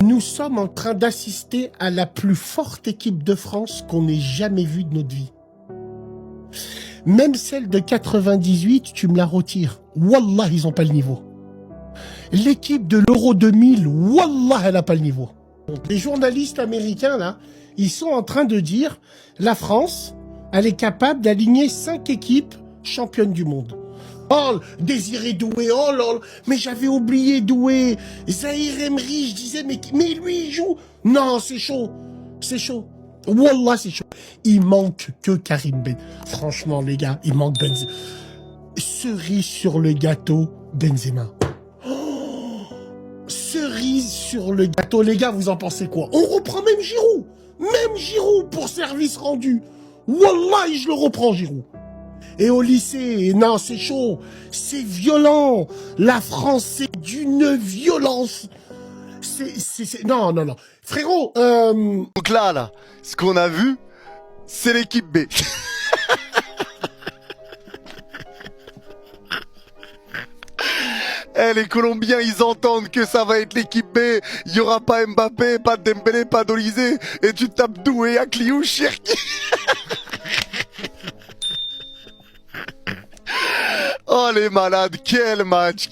Nous sommes en train d'assister à la plus forte équipe de France qu'on ait jamais vue de notre vie. Même celle de 98, tu me la retires. Wallah, ils ont pas le niveau. L'équipe de l'Euro 2000, Wallah, elle a pas le niveau. Les journalistes américains, là, ils sont en train de dire la France, elle est capable d'aligner 5 équipes championnes du monde. Oh, Désiré Doué, oh là, mais j'avais oublié Doué. Zahir Emery, je disais, mais lui, il joue. Non, c'est chaud. C'est chaud. Wallah, c'est chaud. Il manque que Karim Benzema. Franchement, les gars, il manque Benzema. Cerise sur le gâteau, Benzema. Oh, cerise sur le gâteau. Les gars, vous en pensez quoi? On reprend même Giroud. Même Giroud pour service rendu. Wallah, je le reprends, Giroud. Et au lycée, non, c'est chaud, c'est violent. La France, c'est d'une violence. Non. Frérot, Donc là, ce qu'on a vu, c'est l'équipe B. Les Colombiens, ils entendent que ça va être l'équipe B. Il y aura pas Mbappé, pas Dembélé, pas Olise. Et tu tapes Doué, Akliou, Cherki. Oh les malades, quel match.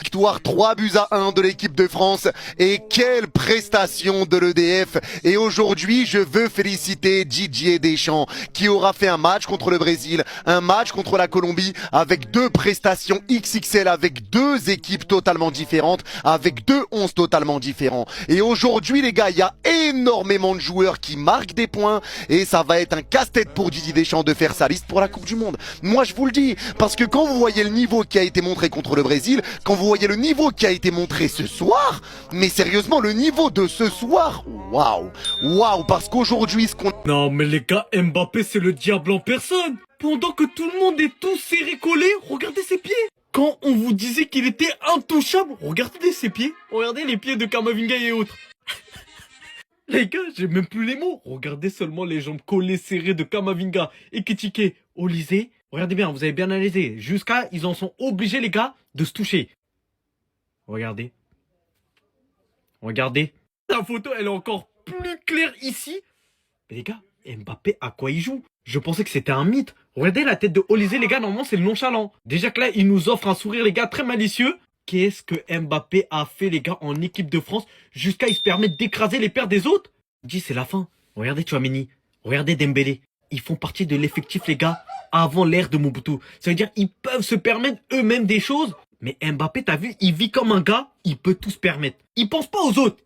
Victoire 3-1 de l'équipe de France et quelle prestation de l'EDF. Et aujourd'hui, je veux féliciter Didier Deschamps qui aura fait un match contre le Brésil, un match contre la Colombie avec 2 prestations XXL, avec 2 équipes totalement différentes, avec 2 11 totalement différents. Et aujourd'hui les gars, il y a énormément de joueurs qui marquent des points et ça va être un casse-tête pour Didier Deschamps de faire sa liste pour la Coupe du Monde. Moi je vous le dis, parce que quand vous voyez le niveau qui a été montré contre le Brésil, quand vous voyez le niveau qui a été montré ce soir, mais sérieusement le niveau de ce soir, waouh, parce qu'aujourd'hui ce qu'on... Non mais les gars, Mbappé c'est le diable en personne. Pendant que tout le monde est tout serré collé, regardez ses pieds. Quand on vous disait qu'il était intouchable, regardez ses pieds. Regardez les pieds de Kamavinga et autres. Les gars, j'ai même plus les mots. Regardez seulement les jambes collées serrées de Kamavinga et Ekitike, Olise. Regardez bien, vous avez bien analysé. Jusqu'à, ils en sont obligés, les gars, de se toucher. Regardez. La photo, elle est encore plus claire ici. Mais les gars, Mbappé, à quoi il joue? Je pensais que c'était un mythe. Regardez la tête de Olise, les gars, normalement, c'est le nonchalant. Déjà que là, il nous offre un sourire, les gars, très malicieux. Qu'est-ce que Mbappé a fait, les gars, en équipe de France, jusqu'à il se permettre d'écraser les paires des autres? Dis, c'est la fin. Regardez Tchouaméni. Regardez Dembélé. Ils font partie de l'effectif, les gars, avant l'ère de Mobutu. Ça veut dire ils peuvent se permettre eux-mêmes des choses. Mais Mbappé, t'as vu, il vit comme un gars, il peut tout se permettre. Il pense pas aux autres.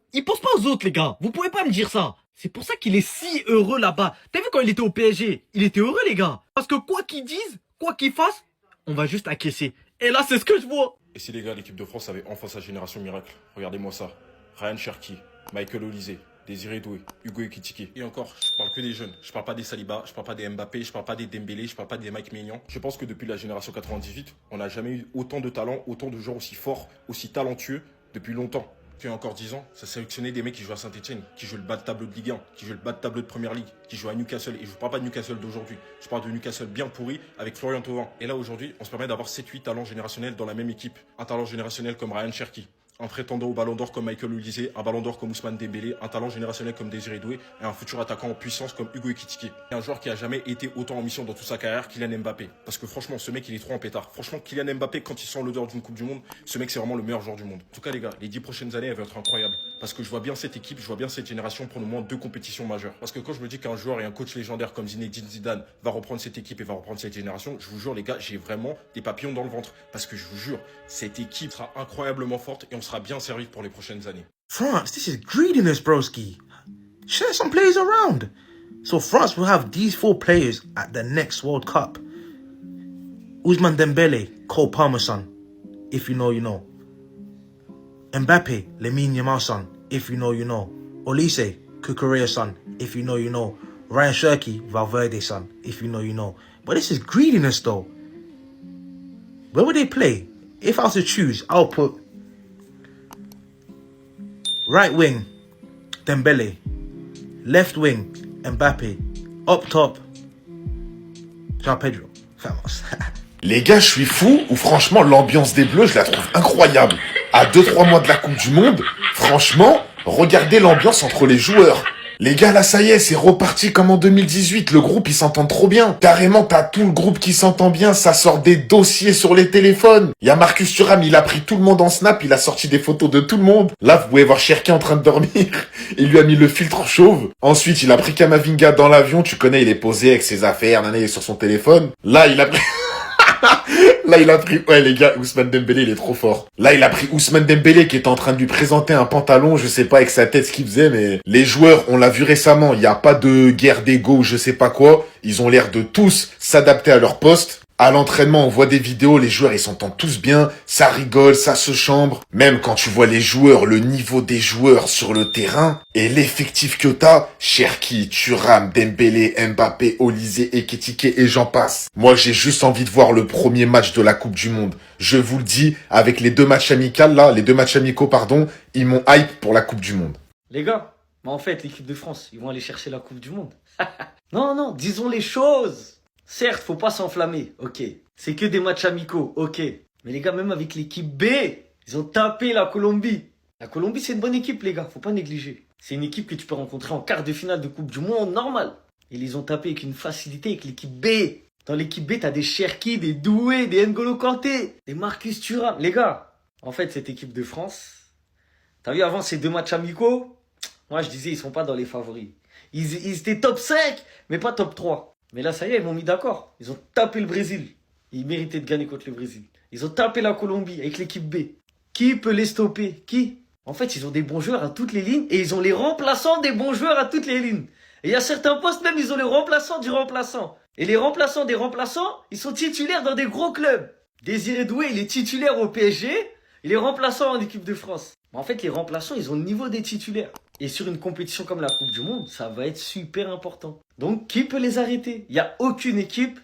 Les gars. Vous pouvez pas me dire ça. C'est pour ça qu'il est si heureux là-bas. T'as vu quand il était au PSG? Il était heureux, les gars. Parce que quoi qu'ils disent, quoi qu'ils fassent, on va juste acquiescer. Et là, c'est ce que je vois. Et si les gars, l'équipe de France avait enfin sa génération miracle, regardez-moi ça. Ryan Cherki, Michael Olise, Désiré Doué, Hugo Ekitike. Et encore, je parle que des jeunes. Je parle pas des Saliba, je parle pas des Mbappé, je parle pas des Dembélé, je parle pas des Mike Maignan. Je pense que depuis la génération 98, on n'a jamais eu autant de talent, autant de joueurs aussi forts, aussi talentueux depuis longtemps. Il y a encore 10 ans, ça sélectionnait des mecs qui jouent à Saint-Etienne, qui jouent le bas de tableau de Ligue 1, qui jouent le bas de tableau de Première Ligue, qui jouent à Newcastle. Et je ne parle pas de Newcastle d'aujourd'hui, je parle de Newcastle bien pourri avec Florian Thauvin. Et là aujourd'hui, on se permet d'avoir 7-8 talents générationnels dans la même équipe. Un talent générationnel comme Ryan Cherki, un prétendant au Ballon d'Or comme Michael Olise, un Ballon d'Or comme Ousmane Dembélé, un talent générationnel comme Désiré Doué et un futur attaquant en puissance comme Hugo Ekitike. Et un joueur qui a jamais été autant en mission dans toute sa carrière, Kylian Mbappé. Parce que franchement, ce mec, il est trop en pétard. Franchement, Kylian Mbappé, quand il sent l'odeur d'une Coupe du Monde, ce mec, c'est vraiment le meilleur joueur du monde. En tout cas, les gars, les 10 prochaines années, elles vont être incroyables. Parce que je vois bien cette équipe, je vois bien cette génération prendre au moins 2 compétitions majeures. Parce que quand je me dis qu'un joueur et un coach légendaire comme Zinedine Zidane va reprendre cette équipe et va reprendre cette génération, je vous jure, les gars, j'ai vraiment des papillons dans le ventre. Parce que je vous jure, cette équipe sera incroyablement forte et on sera bien servi pour les prochaines années. France, this is greediness, broski. Share some players around. So France will have these 4 players at the next World Cup. Ousmane Dembele, Cole Palmer son. If you know, you know. Mbappe, Lamine Yamal son. If you know, you know. Olise, Kukurea son. If you know, you know. Ryan Cherki, Valverde son. If you know, you know. But this is greediness though. Where would they play? If I was to choose, I'll put right wing, Dembele. Left wing, Mbappé. Up top, Jean Pedro. Vamos. Les gars, je suis fou ou franchement l'ambiance des Bleus, je la trouve incroyable. À 2-3 mois de la Coupe du Monde, franchement, Regardez l'ambiance entre les joueurs. Les gars, là, ça y est, c'est reparti comme en 2018. Le groupe, ils s'entendent trop bien. Carrément, t'as tout le groupe qui s'entend bien. Ça sort des dossiers sur les téléphones. Il y a Marcus Thuram, il a pris tout le monde en snap. Il a sorti des photos de tout le monde. Là, vous pouvez voir Cherki en train de dormir. Il lui a mis le filtre chauve. Ensuite, il a pris Kamavinga dans l'avion. Tu connais, il est posé avec ses affaires. Nana, il est sur son téléphone. Là, il a pris... Là, il a pris... Ouais, les gars, Ousmane Dembélé, il est trop fort. Là, il a pris Ousmane Dembélé qui était en train de lui présenter un pantalon. Je sais pas avec sa tête ce qu'il faisait, mais les joueurs, on l'a vu récemment. Il n'y a pas de guerre d'ego ou je sais pas quoi. Ils ont l'air de tous s'adapter à leur poste. À l'entraînement, on voit des vidéos, les joueurs, ils s'entendent tous bien, ça rigole, ça se chambre. Même quand tu vois les joueurs, le niveau des joueurs sur le terrain et l'effectif que t'as, Cherki, Thuram, Dembélé, Mbappé, Olise, Ekitike et j'en passe. Moi, j'ai juste envie de voir le premier match de la Coupe du Monde. Je vous le dis, avec les deux matchs amicaux, pardon, ils m'ont hype pour la Coupe du Monde. Les gars, mais en fait, l'équipe de France, ils vont aller chercher la Coupe du Monde. Non, disons les choses. Certes, faut pas s'enflammer, ok. C'est que des matchs amicaux, ok. Mais les gars, même avec l'équipe B, ils ont tapé la Colombie. La Colombie, c'est une bonne équipe, les gars, faut pas négliger. C'est une équipe que tu peux rencontrer en quart de finale de Coupe du Monde, normal. Ils les ont tapés avec une facilité avec l'équipe B. Dans l'équipe B, t'as des Cherki, des Doué, des N'Golo Kanté, des Marcus Thuram. Les gars, en fait, cette équipe de France, t'as vu avant ces deux matchs amicaux, moi je disais, ils sont pas dans les favoris. Ils étaient top 5, mais pas top 3. Mais là, ça y est, ils m'ont mis d'accord. Ils ont tapé le Brésil. Ils méritaient de gagner contre le Brésil. Ils ont tapé la Colombie avec l'équipe B. Qui peut les stopper? Qui? En fait, ils ont des bons joueurs à toutes les lignes et ils ont les remplaçants des bons joueurs à toutes les lignes. Et il y a certains postes, même, ils ont les remplaçants du remplaçant. Et les remplaçants des remplaçants, ils sont titulaires dans des gros clubs. Désiré Doué, il est titulaire au PSG. Il est remplaçant en équipe de France. Mais en fait, les remplaçants, ils ont le niveau des titulaires. Et sur une compétition comme la Coupe du Monde, ça va être super important. Donc, qui peut les arrêter? Il n'y a aucune équipe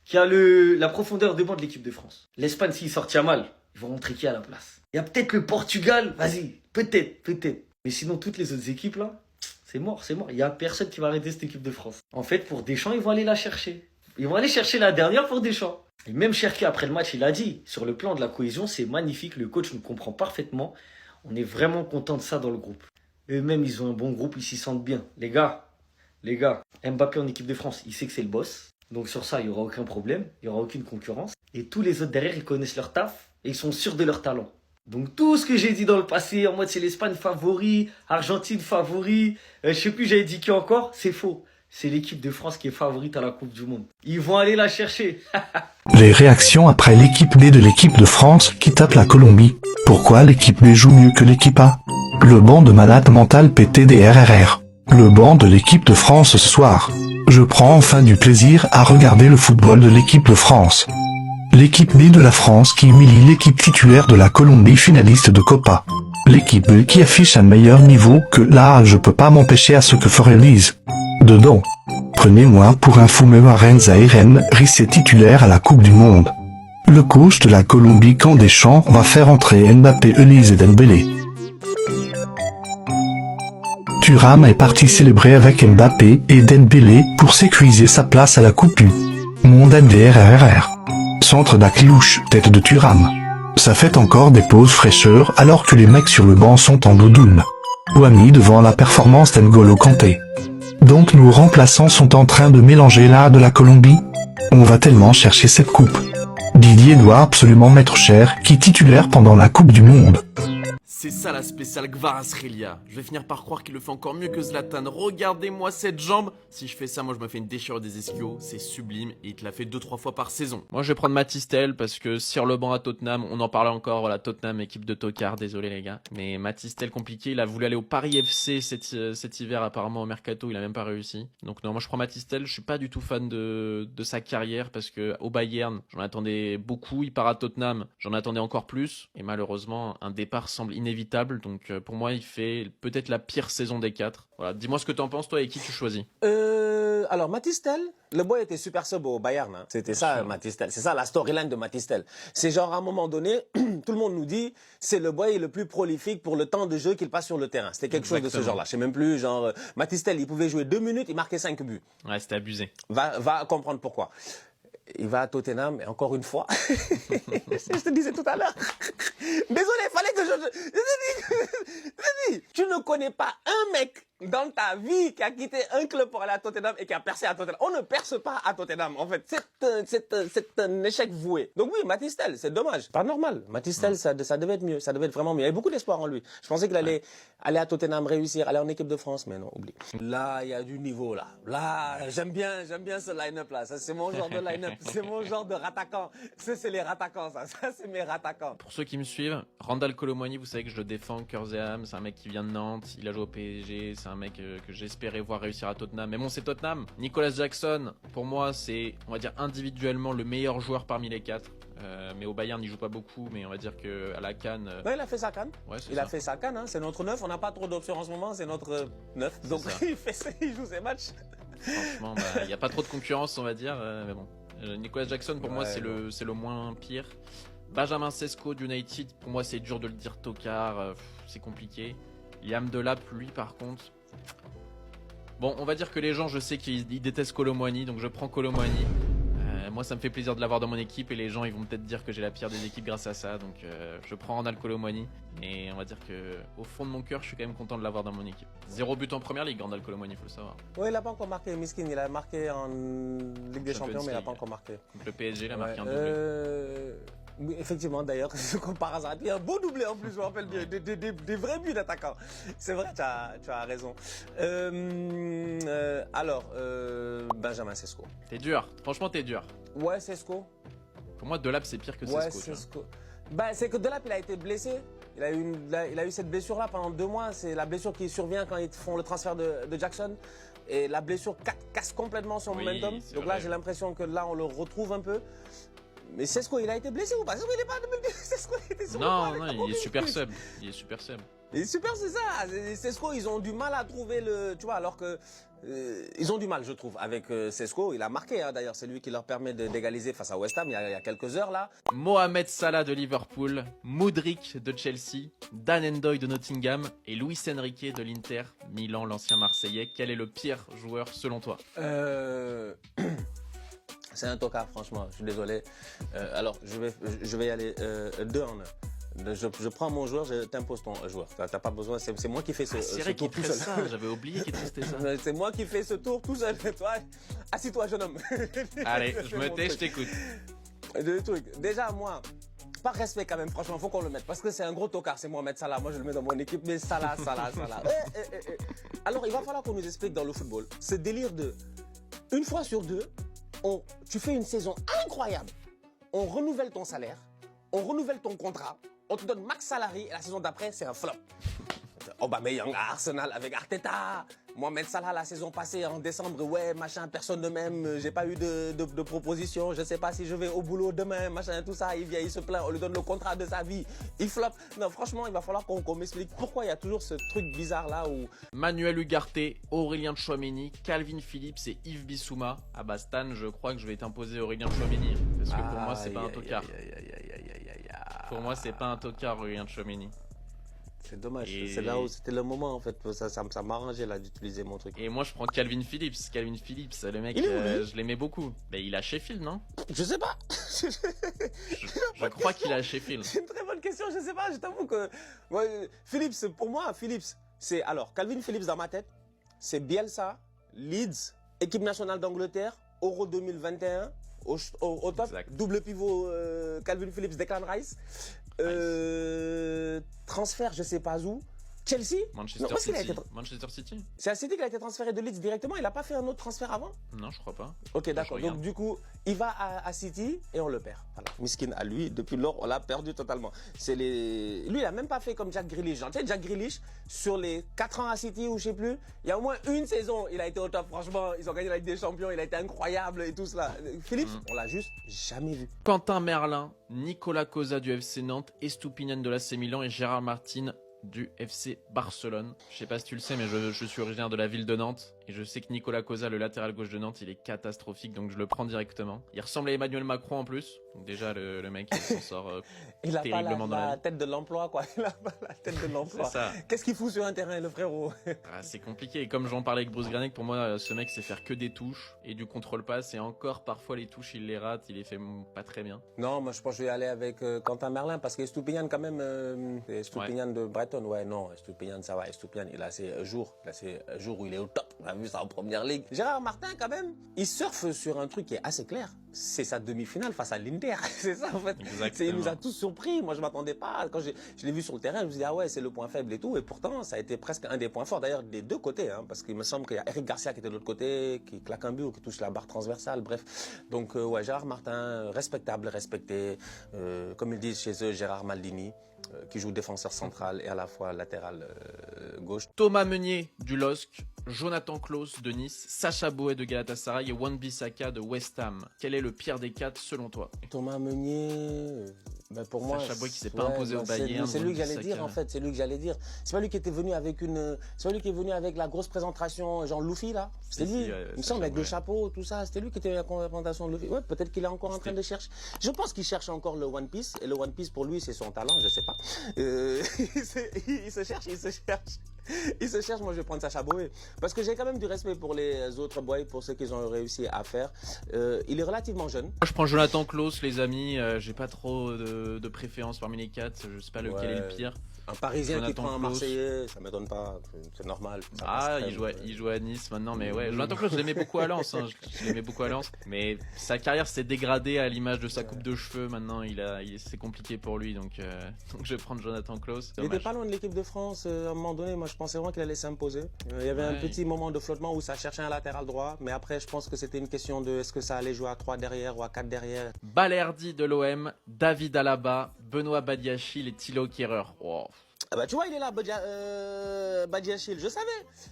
qui a la profondeur de banc de l'équipe de France. L'Espagne, s'il sortit à mal, ils vont rentrer qui à la place? Il y a peut-être le Portugal, vas-y, peut-être. Mais sinon, toutes les autres équipes, là, c'est mort. Il n'y a personne qui va arrêter cette équipe de France. En fait, pour Deschamps, ils vont aller la chercher. Ils vont aller chercher la dernière pour Deschamps. Et même Cherki, après le match, il a dit, sur le plan de la cohésion, c'est magnifique, le coach nous comprend parfaitement. On est vraiment content de ça dans le groupe. Eux-mêmes, ils ont un bon groupe, ils s'y sentent bien. Les gars, Mbappé en équipe de France, il sait que c'est le boss. Donc sur ça, il n'y aura aucun problème, il n'y aura aucune concurrence. Et tous les autres derrière, ils connaissent leur taf et ils sont sûrs de leur talent. Donc tout ce que j'ai dit dans le passé, en mode c'est l'Espagne favori, Argentine favori, je sais plus j'avais dit qui encore, c'est faux. C'est l'équipe de France qui est favorite à la Coupe du Monde. Ils vont aller la chercher. Les réactions après l'équipe B de l'équipe de France qui tape la Colombie. Pourquoi l'équipe B joue mieux que l'équipe A? Le banc de malade mental pété des RRR. Le banc de l'équipe de France ce soir. Je prends enfin du plaisir à regarder le football de l'équipe de France. L'équipe B de la France qui humilie l'équipe titulaire de la Colombie finaliste de Copa. L'équipe B qui affiche un meilleur niveau que là je peux pas m'empêcher à ce que ferait Lise. Dedans. Prenez-moi pour un fou mais Arenza Eren Rissé titulaire à la Coupe du Monde. Le coach de la Colombie quand Deschamps va faire entrer Mbappé, Olise et Dembélé. Thuram est parti célébrer avec Mbappé et Dembélé pour sécuriser sa place à la Coupe du Monde NDRRR. Centre d'Aklouche, tête de Thuram. Ça fait encore des pauses fraîcheur alors que les mecs sur le banc sont en doudoune. Ouami devant la performance d'N'Golo Kanté. Donc nos remplaçants sont en train de mélanger l'art de la Colombie. On va tellement chercher cette coupe. Didier doit absolument mettre Cherki titulaire pendant la Coupe du Monde. C'est ça la spéciale Kvaratskhelia. Je vais finir par croire qu'il le fait encore mieux que Zlatan. Regardez-moi cette jambe. Si je fais ça, moi je me fais une déchirure des ischios. C'est sublime et il te l'a fait 2-3 fois par saison. Moi je vais prendre Mathys Tel parce que sur le banc à Tottenham, on en parlait encore, voilà, Tottenham, équipe de tocard, désolé les gars. Mais Mathys Tel compliqué, il a voulu aller au Paris FC cet hiver apparemment au Mercato, il a même pas réussi. Donc non, moi je prends Mathys Tel, je suis pas du tout fan de sa carrière parce que au Bayern, j'en attendais beaucoup, il part à Tottenham, j'en attendais encore plus. Et malheureusement, un départ semble inévitable. Donc pour moi, il fait peut-être la pire saison des 4. Voilà, dis-moi ce que t'en penses toi et qui tu choisis. Alors Mathys Tel, le boy était super sub au Bayern. Hein. C'était ça Mathys Tel. C'est ça la storyline de Mathys Tel. C'est genre à un moment donné, tout le monde nous dit c'est le boy le plus prolifique pour le temps de jeu qu'il passe sur le terrain. C'était quelque chose de ce genre-là. Je sais même plus, genre Mathys Tel, il pouvait jouer 2 minutes, il marquait 5 buts. Ouais, c'était abusé. Va comprendre pourquoi. il va à Tottenham, et encore une fois, je te disais tout à l'heure, désolé, fallait que je dis, tu ne connais pas un mec dans ta vie qui a quitté un club pour aller à Tottenham et qui a percé à Tottenham. On ne perce pas à Tottenham, en fait. C'est un échec voué. Donc oui, Mathys Tel, c'est dommage. Pas normal. Mathys Tel, ça devait être mieux. Ça devait être vraiment mieux. Il y avait beaucoup d'espoir en lui. Je pensais qu'il allait aller à Tottenham, réussir, aller en équipe de France, mais non, oublie. Là, il y a du niveau, là. Là, j'aime bien ce line-up, là. Ça, c'est mon genre de line-up. C'est mon genre de rattaquant. Ça, c'est les rattaquants, ça. Ça, c'est mes rattaquants. Pour ceux qui me suivent, Randal Kolo Muani, vous savez que je le défends cœur et âme. C'est un mec qui vient de Nantes, il a joué au PSG, c'est un mec que j'espérais voir réussir à Tottenham. Mais bon, c'est Tottenham. Nicolas Jackson, pour moi, c'est, on va dire, individuellement le meilleur joueur parmi les 4. Mais au Bayern, il joue pas beaucoup, mais on va dire que à la CAN. Non, il a fait sa CAN. Ouais, il a fait sa CAN, hein. C'est notre 9. On n'a pas trop d'options en ce moment, c'est notre 9. Donc il joue ses matchs. Franchement, il n'y a pas trop de concurrence, on va dire. Mais bon, Nicolas Jackson, pour moi, c'est le moins pire. Benjamin Sesko d'United, pour moi, c'est dur de le dire tocard. C'est compliqué. Liam Delap, lui, par contre. Bon, on va dire que les gens, je sais qu'ils détestent Kolo Muani, donc je prends Kolo Muani. Moi, ça me fait plaisir de l'avoir dans mon équipe et les gens, ils vont peut-être dire que j'ai la pire des équipes grâce à ça. Donc, je prends Randal Kolo Muani. Et on va dire que, au fond de mon cœur, je suis quand même content de l'avoir dans mon équipe. 0 but en première ligue, Randal Kolo Muani, faut le savoir. Oui, il n'a pas encore marqué, Miskin. Il a marqué en Ligue des Champions, mais il n'a pas encore marqué. Donc, le PSG, il a marqué un doublé. Oui, effectivement, d'ailleurs, comme par hasard. Il y a un beau doublé en plus, je me rappelle bien. Des vrais buts d'attaquants. C'est vrai, tu as raison. Alors, Benjamin Sesko. T'es dur, franchement, t'es dur. Ouais, Sesko. Pour moi, Delap, c'est pire que Sesko. Ouais, Sesko. Bah, c'est que Delap, il a été blessé. Il a eu cette blessure-là pendant 2 mois. C'est la blessure qui survient quand ils font le transfert de Jackson. Et la blessure casse complètement son momentum. Donc là, j'ai l'impression que là, on le retrouve un peu. Mais Sesko, il a été blessé ou pas? Sesko, il est pas Sesko, il était sur Non, il est super sub. Il est super sub. Il est super, c'est ça. Sesko, ils ont du mal à trouver le... Tu vois, alors que... ils ont du mal, je trouve, avec Sesko. Il a marqué, hein, d'ailleurs. C'est lui qui leur permet d'égaliser face à West Ham il y a quelques heures, là. Mohamed Salah de Liverpool, Mudryk de Chelsea, Dan Ndoye de Nottingham et Luis Enrique de l'Inter Milan, l'ancien Marseillais. Quel est le pire joueur selon toi? C'est un tocard, franchement, je suis désolé. Alors, je vais y aller 2 en 1. Je prends mon joueur, je t'impose ton joueur. T'as pas besoin, c'est moi qui fais ce tour tout seul. Ça, j'avais oublié qu'il testait ça. C'est moi qui fais ce tour tout seul. Toi, assis-toi, jeune homme. Allez, je me tais, je t'écoute. Deux trucs. Déjà, moi, par respect quand même, franchement, faut qu'on le mette. Parce que c'est un gros tocard, c'est Mohamed Salah. Moi, je le mets dans mon équipe, mais Salah. Alors, il va falloir qu'on nous explique dans le football ce délire de, une fois sur 2, tu fais une saison incroyable, on renouvelle ton salaire, on renouvelle ton contrat, on te donne max salary et la saison d'après, c'est un flop. Aubameyang à Arsenal avec Arteta, Mohamed Salah la saison passée en décembre, ouais, machin, personne ne m'aime, j'ai pas eu de proposition, je sais pas si je vais au boulot demain, machin, tout ça, il vient, il se plaint, on lui donne le contrat de sa vie, il flop. Non, franchement, il va falloir qu'on m'explique pourquoi il y a toujours ce truc bizarre là où... Manuel Ugarte, Aurélien Tchouameni, Calvin Phillips et Yves Bissouma. Ah bah Stan, je crois que je vais t'imposer Aurélien Tchouameni, parce que pour moi, c'est pas un tocard. Pour moi, c'est pas un tocard, Aurélien Tchouameni. C'est dommage, c'est là où c'était le moment en fait, ça m'arrangeait là d'utiliser mon truc. Et moi je prends Calvin Phillips, le mec, je l'aimais beaucoup. Mais il a Sheffield, non? Je sais pas. je crois qu'il a Sheffield. C'est une très bonne question, je sais pas, je t'avoue que... Ouais, Phillips, pour moi, Phillips, c'est... Alors, Calvin Phillips dans ma tête, c'est Bielsa, Leeds, équipe nationale d'Angleterre, Euro 2021, au top, exact. Double pivot Calvin Phillips, Declan Rice. Transfert, je sais pas où. Chelsea? Manchester City. C'est à City qu'il a été transféré de Leeds directement. Il a pas fait un autre transfert avant? Non, je crois pas. Ok, d'accord. Donc du coup, il va à City et on le perd. Voilà. Miskin à lui, depuis lors, on l'a perdu totalement. Lui, il a même pas fait comme Jack Grealish. Genre, tu sais, Jack Grealish, sur les 4 ans à City ou je sais plus, il y a au moins une saison, il a été au top. Franchement, ils ont gagné la Ligue des Champions, il a été incroyable et tout cela. Philippe, on l'a juste jamais vu. Quentin Merlin, Nicolas Cosa du FC Nantes, Estupiñán de l'AC Milan et Gérard Martin du FC Barcelone. Je sais pas si tu le sais, mais je suis originaire de la ville de Nantes. Et je sais que Nicolas Cosa, le latéral gauche de Nantes, il est catastrophique, donc je le prends directement. Il ressemble à Emmanuel Macron en plus. Donc déjà, le mec, il s'en sort Il a pas terriblement dans la la vie. tête de l'emploi, quoi. Il a pas la tête de l'emploi. C'est ça. Qu'est-ce qu'il fout sur un terrain, le frérot? Ah, c'est compliqué. Et comme j'en parlais avec Bruce Granek, pour moi, ce mec sait faire que des touches et du contrôle passe. Et encore, parfois, les touches, il les rate. Il les fait pas très bien. Non, moi je pense que je vais aller avec Quentin Merlin parce qu'Estoupignan quand même, Estoupignan de Brighton, ouais non, Estoupignan ça va, Estoupignan il a ses jours, où il est au top, on a vu ça en première ligue. Gérard Martin quand même, il surfe sur un truc qui est assez clair, c'est sa demi-finale face à l'Inter, c'est ça en fait. Il nous a tous surpris, moi je m'attendais pas, quand je l'ai vu sur le terrain, je me suis dit ah ouais c'est le point faible et tout, et pourtant ça a été presque un des points forts d'ailleurs des deux côtés, hein, parce qu'il me semble qu'il y a Eric Garcia qui était de l'autre côté, qui claque un but ou qui touche la barre transversale, bref. Donc ouais, Gérard Martin, respectable, respecté, comme ils disent chez eux, Gérard Maldini, qui joue défenseur central et à la fois latéral gauche. Thomas Meunier du LOSC, Jonathan Klaus de Nice, Sacha Boey de Galatasaray et Wan-Bissaka de West Ham. Quel est le pire des quatre selon toi? Thomas Meunier, ben pour moi, Sacha Boey qui s'est pas imposé au Bayern. C'est lui que j'allais dire en fait, c'est lui que j'allais dire. C'est pas lui qui était venu avec c'est pas lui qui est venu avec la grosse présentation genre Luffy là. C'était lui. Il me semble avec le chapeau, tout ça. C'était lui qui était avec la présentation de Luffy. Ouais, peut-être qu'il est encore en train de chercher. Je pense qu'il cherche encore le One Piece et le One Piece pour lui c'est son talent, je sais pas. Il se cherche. Il se cherche, moi je vais prendre Sacha Boey. Parce que j'ai quand même du respect pour les autres boys, pour ce qu'ils ont réussi à faire. Il est relativement jeune. Moi je prends Jonathan Klaus, les amis. J'ai pas trop de préférence parmi les quatre. Je sais pas lequel est le pire. Un Parisien Jonathan qui prend un Klaus. Marseillais, ça m'étonne pas, c'est normal. Ah, il joue à Nice maintenant, mais ouais. Jonathan Klaus, je l'aimais beaucoup à Lens. Hein. Je l'aimais beaucoup à Lens. Mais sa carrière s'est dégradée à l'image de sa coupe de cheveux. Maintenant, c'est compliqué pour lui. Donc je vais prendre Jonathan Klaus. Il était pas loin de l'équipe de France. À un moment donné, moi je pensais vraiment qu'il allait s'imposer. Il y avait un petit moment de flottement où ça cherchait un latéral droit. Mais après, je pense que c'était une question de est-ce que ça allait jouer à 3 derrière ou à 4 derrière. Balerdi de l'OM, David Alaba, Benoît Badiachil et Thilo Kehrer. Oh. Ah bah tu vois, il est là, Badiachil, je savais.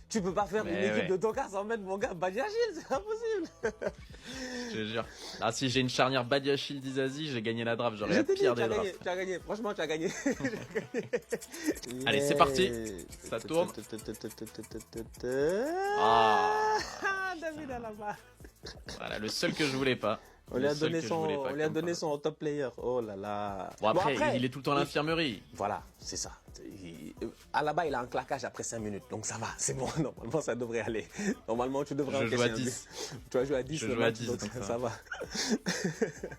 Tu peux pas faire une équipe de Toka sans mettre mon gars Badiachil, c'est impossible. Je te jure. Ah, si j'ai une charnière Badiachil Dizazi, j'ai gagné la draft. J'aurais la pire des drafts. Tu as gagné, franchement, tu as gagné. Allez, c'est parti. Ça tourne. Ah, David Alaba. Voilà, le seul que je voulais pas. On lui a donné son top player. Oh là là. Bon après, il est tout le temps à l'infirmerie. Voilà, c'est ça. Alaba, il a un claquage après 5 minutes. Donc ça va, c'est bon. Normalement, ça devrait aller. Normalement, tu devrais Je joue à 10. Tu vas jouer à 10. Je joue à 10, donc ça va.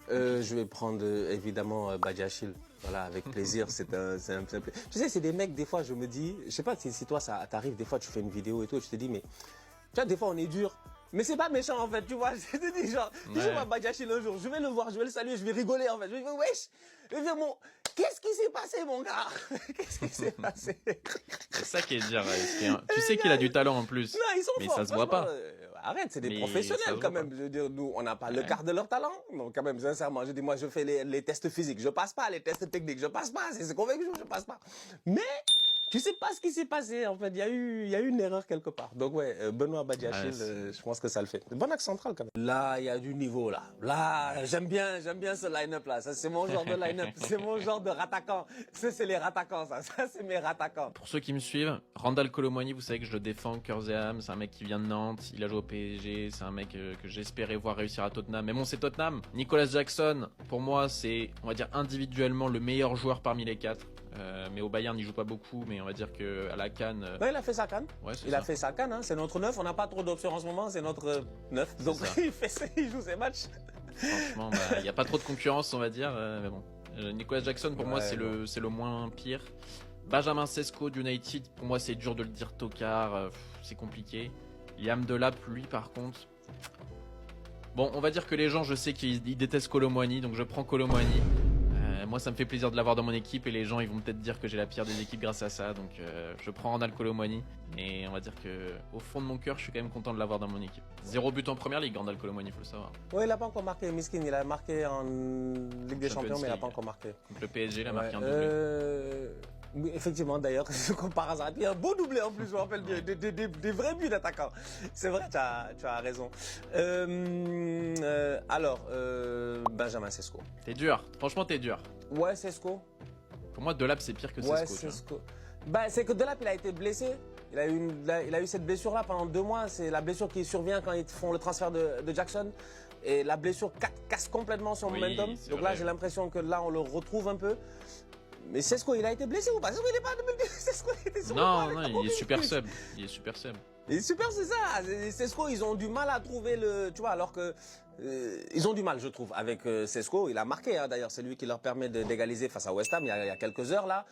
Je vais prendre évidemment Badiachil. Voilà, avec plaisir. C'est un plaisir. Tu sais, c'est des mecs, des fois, je me dis, je sais pas si toi ça t'arrive, des fois tu fais une vidéo et tout, et tu te dis, mais tu vois, des fois on est dur. Mais c'est pas méchant en fait, tu vois, je te dis genre, je vois Badiachil un jour, je vais le voir, je vais le saluer, je vais rigoler en fait, je vais dire wesh, je vais dire qu'est-ce qui s'est passé mon gars? Qu'est-ce qui s'est passé? C'est ça qui est dur. Tu sais qu'il a du talent en plus. Non, ils sont mais forts, ça se voit pas. Arrête, c'est des professionnels quand même. Je veux dire, nous, on n'a pas le quart de leur talent. Donc quand même, sincèrement, je dis, moi, je fais les tests physiques, je passe pas, les tests techniques, je passe pas, c'est convaincu, je passe pas. Mais tu sais pas ce qui s'est passé, en fait. Il y a eu une erreur quelque part. Donc ouais, Benoît Badiachil, je pense que ça le fait. Bon axe central quand même. Là, il y a du niveau là. Là, j'aime bien ce line-up là. Ça, c'est mon genre de line-up. C'est mon genre de rattaquant. Ça, c'est les rattaquants, ça. Ça, c'est mes rattaquants. Pour ceux qui me suivent, Randall Colomwani, vous savez que je le défends, cœur et âme. C'est un mec qui vient de Nantes. Il a joué au PSG. C'est un mec que j'espérais voir réussir à Tottenham. Mais bon, c'est Tottenham. Nicolas Jackson, pour moi, c'est, on va dire, individuellement le meilleur joueur parmi les quatre. Mais au Bayern, il joue pas beaucoup, mais on va dire que à la CAN. Ouais, il a fait sa CAN. Ouais, il a fait sa CAN, hein. C'est notre 9. On n'a pas trop d'options en ce moment, c'est notre 9. Donc il joue ses matchs. Franchement, il n'y a pas trop de concurrence, on va dire. Mais bon, Nicolas Jackson, pour moi, c'est le moins pire. Benjamin Sesko d'United, pour moi, c'est dur de le dire tocard. C'est compliqué. Liam Delap, lui, par contre. Bon, on va dire que les gens, je sais qu'ils détestent Colomwani, donc je prends Colomwani. Moi, ça me fait plaisir de l'avoir dans mon équipe et les gens, ils vont peut-être dire que j'ai la pire des équipes grâce à ça. Donc, je prends Randall Colomwani. Et on va dire que, au fond de mon cœur, je suis quand même content de l'avoir dans mon équipe. 0 but en première ligue, Randall Colomwani, il faut le savoir. Ouais, il n'a pas encore marqué, Miskin. Il a marqué en Ligue des Champions, mais il n'a pas encore marqué. Contre le PSG, il a marqué un doublé. Oui, effectivement, d'ailleurs, comme par hasard. Il y a un beau doublé en plus, je me rappelle bien. Des vrais buts d'attaquants. C'est vrai, tu as raison. Alors, Benjamin Sesko. T'es dur, franchement, t'es dur. Ouais, Sesko. Pour moi, Delap, c'est pire que Sesko. Ouais, Sesko. Bah, c'est que Delap, il a été blessé. Il a eu cette blessure-là pendant 2 mois. C'est la blessure qui survient quand ils font le transfert de Jackson. Et la blessure casse complètement son momentum. Donc là, j'ai l'impression que là, on le retrouve un peu. Mais Sesco, il a été blessé ou pas? Sesco, il est pas 2010. Sesco, il était sur Non, le banc, non, il est super sub. Il est super sub. Et super, c'est ça. Sesco, ils ont du mal à trouver le, tu vois, alors que ils ont du mal, je trouve, avec Sesco. Il a marqué, hein, d'ailleurs, c'est lui qui leur permet d'égaliser face à West Ham il y a quelques heures là.